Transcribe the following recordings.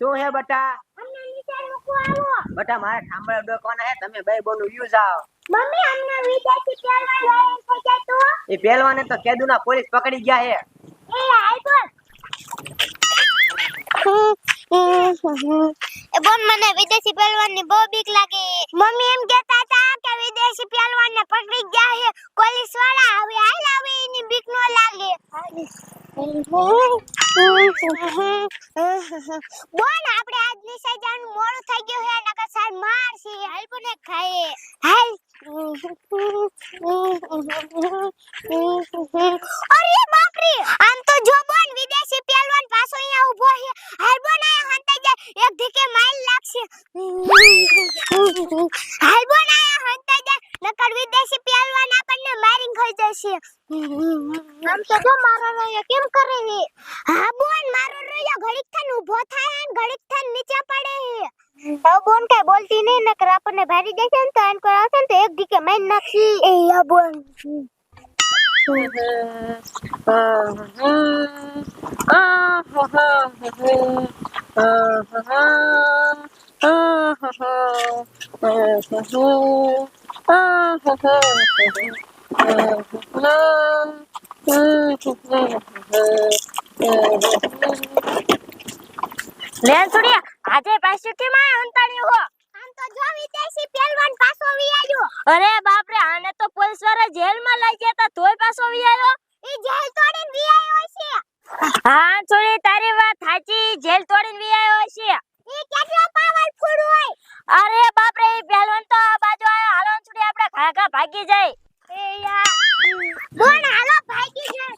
શું હે બટા? અમને નીચે મૂકવા આવો. બટા મારે ઠામડા ડોકવાના હે, તમે બે બોનું વ્યુ જાઓ. મમ્મી અમને વિદેશી પહેલવાન લાયન થઈ જાય તો એ પહેલવાને તો કેદુના પોલીસ પકડી ગયા હે. એ આઈ બોલ. એ બોલ મને વિદેશી પહેલવાનની બહુ બીક લાગે. મમ્મી એમ કહેતા હતા કે વિદેશી પહેલવાનને પકડી ગયા છે પોલીસ વાળા. હવે હાલ આવે એની બીક ન લાગે. બોલ આપણે આજ નિશાળ જવાનું મોડું થઈ ગયું છે નકર સર મારશે. હાલ કોને ખાય હાલ. અરે બાપ રે, આમ તો જો બોન વિદેશી પહેલવાન પાછો અહીંયા ઊભો છે. હાલ બોન આયા હંતાઈ જાય એક ધીકે માઇલ લાગશે. હાલ બોન આયા હંતાઈ જાય નકર વિદેશી પહેલવાન આપણને મારીને ખાઈ જશે. આમ તો જો મારો રોયો કેમ કરે છે. હા બોન મારો રોયો ઘડીક થન ઊભો થાય ને ઘડીક થન નીચે પડે છે. હવે બોન કઈ બોલતી નહીં નકર આપણને ભારી દેશે ને તો આન કોઈ આવશે ને તો એક ધીકે મારી નાખી. એ યા બોન લેન છોડિયા આજે પાછું કેમ આ હંતાણી હો. આમ તો જો વિદેશી પહેલવાન પાછો વી આવ્યો. અરે બાપ રે, આને તો પોલીસ વાળા જેલમાં લઈ ગયા તા તોય પાછો વી આવ્યો. ઈ જેલ તોડીને વી આવ્યો છે. હા છોડી તારી વાત સાચી, જેલ તોડીને વી આવ્યો છે. ઈ કેટલો પાવરફુલ હોય. અરે બાપ રે, ઈ પહેલવાન તો આ બાજુ આયો. હાલો છોડી આપણે ખાગા ભાગી જાય. એ યાર બોલ હાલો ભાગી જાય.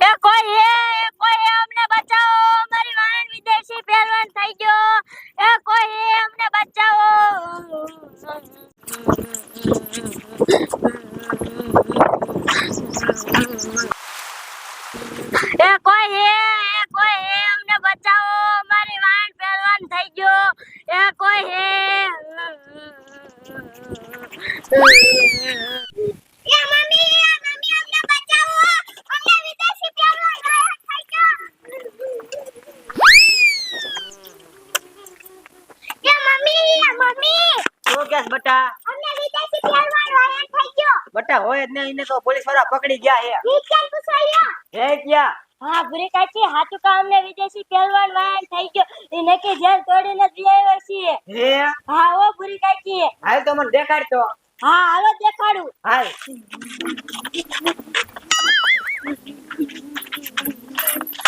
એ કોઈ હે અમને બચાવો, મારી વાહન વિદેશી પહેલવાન થઈ ગયો. એ કોઈ હે અમને બચાવો. એ કોઈ હે અમને બચાવો, મારી વાહન પહેલવાન થઈ ગયો. એ કોઈ હે બટા અમને વિદેશી પહેલવાન વાયન થઈ ગયો. બટા હોય જ ને, એને તો પોલીસ વાળા પકડી ગયા હે. ઈ કેમ પૂછાયો? હે ક્યાં? હા ભૂરી કાચી હાચું કા અમને વિદેશી પહેલવાન વાયન થઈ ગયો. ઈ નકે જેલ તોડીને જ આવ્યો છે. હે હા ઓ ભૂરી કાચી. હાલ તો મને દેખાડ તો. હા હાલો દેખાડું. હાલ.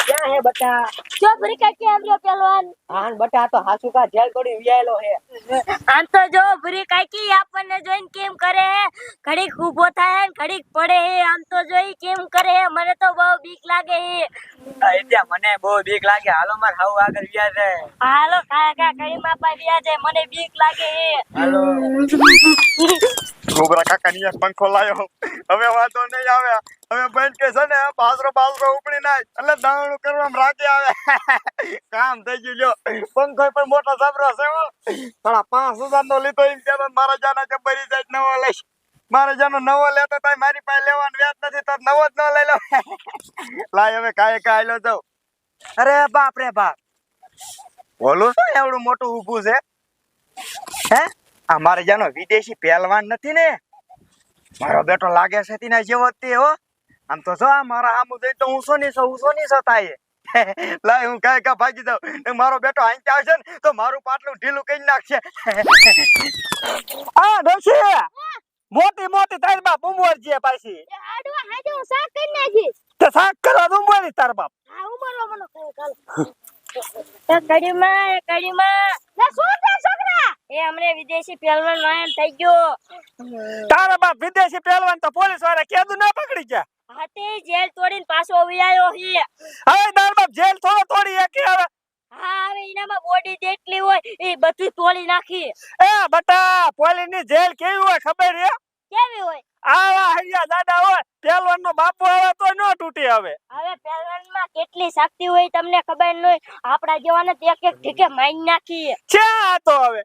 ક્યાં હે બટા? જો ભૂરી કાચી આવ્યો પહેલવાન. હા બટા તો હાસુ કા જેલ તોડી વિયાયેલો હે. આમ તો જો ભૂરી કાચી આપણને જોઈને કેમ કરે હે, ઘડીક ઊભો થાય ને ઘડીક પડે હે. આમ તો જોઈ કેમ કરે હે, મને તો બહુ બીક લાગે હે. એટલે મને બહુ બીક લાગે. હાલો માર હાવ આગળ વ્યા છે. હાલો કાકા કઈ માપા વ્યા જાય, મને બીક લાગે હે. હાલો ગોબરા કાકા ની પંખો લાયો. હવે વાંધો નહીં આવે. હવે બેન કે છે ને બાજરો ઉપડી નાખ એટલે દાણું કરવામાં રાગે આવે. કામ થઈ ગયું. લ્યો પંખો પણ મોટો જબરો છે. સાડા 5000 નો લીધો. એમ કે મારા જાના જબરી જાય નવો લઈશ. મારે જાનો નવો લેતો થાય મારી પાસે લેવાનું વ્યાજ નથી તો નવો જ ન લઈ લો. લાય હવે કાય લો જાવ. અરે બાપ રે બાપ, બોલું શું એવડું મોટું ઊભું છે? હે આ મારે જાનો વિદેશી પહેલવાન નથી ને, મારો બેટો લાગે છે તેના જેવો જ તે હો. આમ તો જો મારા આમું જોઈ તો ઊંસો ની થાય. લાય હું કાય ભાગી જાઉં. મારો બેટો અહીં આવશે ને તો મારું પાટલું ઢીલું કરી નાખશે. આ ડોશી મોટી તાર બાપ ઉમર છે પાછી. હાડો હાડો સાક કરી નાખી. તે શાક કરવા ઉમર તાર બાપ. હા ઉમરવા મને ચાલો. એ કડીમાં લે છોકરા એ અમને વિદેશી પહેલવાન લાયન થઈ ગયો. તારા બાપ વિદેશી પહેલવાન તો પોલીસ વાળા કેદું ના પકડી ગયા. હાતે જેલ તોડીને પાછો આવી આવ્યો છે. હવે તાર બાપ જેલ તોડી એક હવે. હા હવે એનામાં બોડી જેટલી હોય એ બધું તોડી નાખી. એ બટા પોલીસ ની જેલ કેવી હોય ખબર છે? કેવી હોય? આવા હૈયા દાદા હોય પહેલવાન નો બાપુ આવે તો ન તૂટી. હવે પહેલવાનમાં કેટલી શક્તિ હોય તમને ખબર ન હોય. આપડા જેવાને એક ઠીકે મારી નાખી છે. આ તો હવે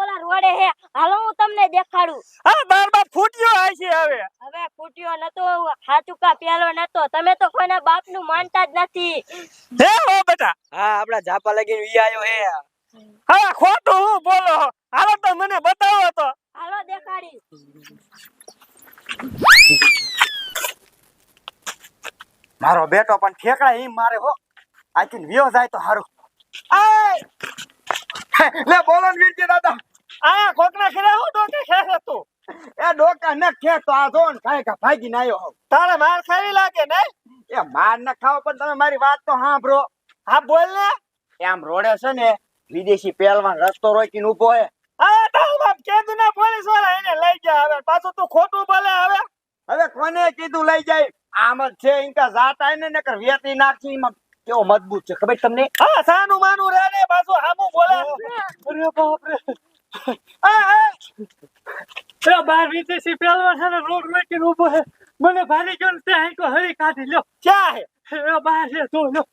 ઓલા રોડે હે. હાલો હું તમને દેખાડું. હા બાર બાપ ફૂટ્યો હશે. હવે ફૂટ્યો નતો ખાચુકા પહેલવાન હતો. તમે તો કોઈના બાપનું માનતા જ નથી. હે હો બેટા હા આપડા ઝાપા લગીને વી આયો હે હવે ખોટું હું બોલો છો? હાલો તો મને બતાવો તો. હાલો દેખાડી. મારો બેટો પણ ઠેકડા ઈ મારે હો આથી વિયો જાય તો હારું. લે બોલો ને વીરજી દાદા. આ કોકના ખરે હું ડોકે ખેસે તું. એ ડોકા ન ખેતો આ જો ને કાંઈ કા ભાગીને આવ્યો હોઉં. તારે માર ખાવી લાગે ને? એ માર ન ખાવ પણ તમે મારી વાત તો સાંભળો. હા બોલ ને. આમ રોડે છે ને વિદેશી પહેલવાન રસ્તો રોકીને ઊભો હે. આ તારું બાપ કેદું ના પોલીસ વાળા એને લઈ ગયા. હવે પાછું તું ખોટું બોલે. હવે કોને કીધું લઈ જાય? આમ જ છે ઇનકા જાત આઈને નકર વેતી નાખી એમાં કેવો મજબૂત છે ખબર તમને? હા સાનું માનું રે ને પાછું હામું બોલે. અરે બાપ રે બાર વિદેશી પહેલવાન છે ને રોડ લઈને ઊભો હે મને ભારી ગયો ને તે આંકો હરી કાઢી લ્યો ક્યાં હે? એ બાર છે તો લ્યો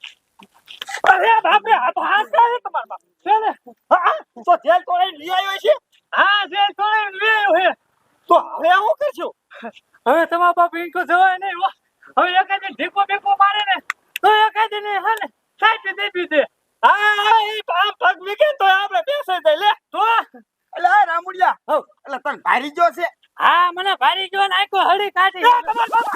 અરે બાપ રે આ તો હાથ કાઢે તમાર બાપ. છે ને હા તો જેલ તો લઈ લઈ આવ્યો છે. હા જે તોય લેયો હે તો હવે હું કરશું? હવે તમારા બાપ ઇનકો જવાય નહીં હો હવે એકાદે ઢીકો બેકો મારે ને તો એકાદે ને હે ને સાઈડ દે દીધે હા એ આમ પગ વીકે તો આપણે બેસે દે લે. તો એટલે આ રામુડિયા હો એટલે તને ભારી ગયો છે. હા મને ભારી ગયો ને આંકો હળી કાઢી એ તમાર બાપ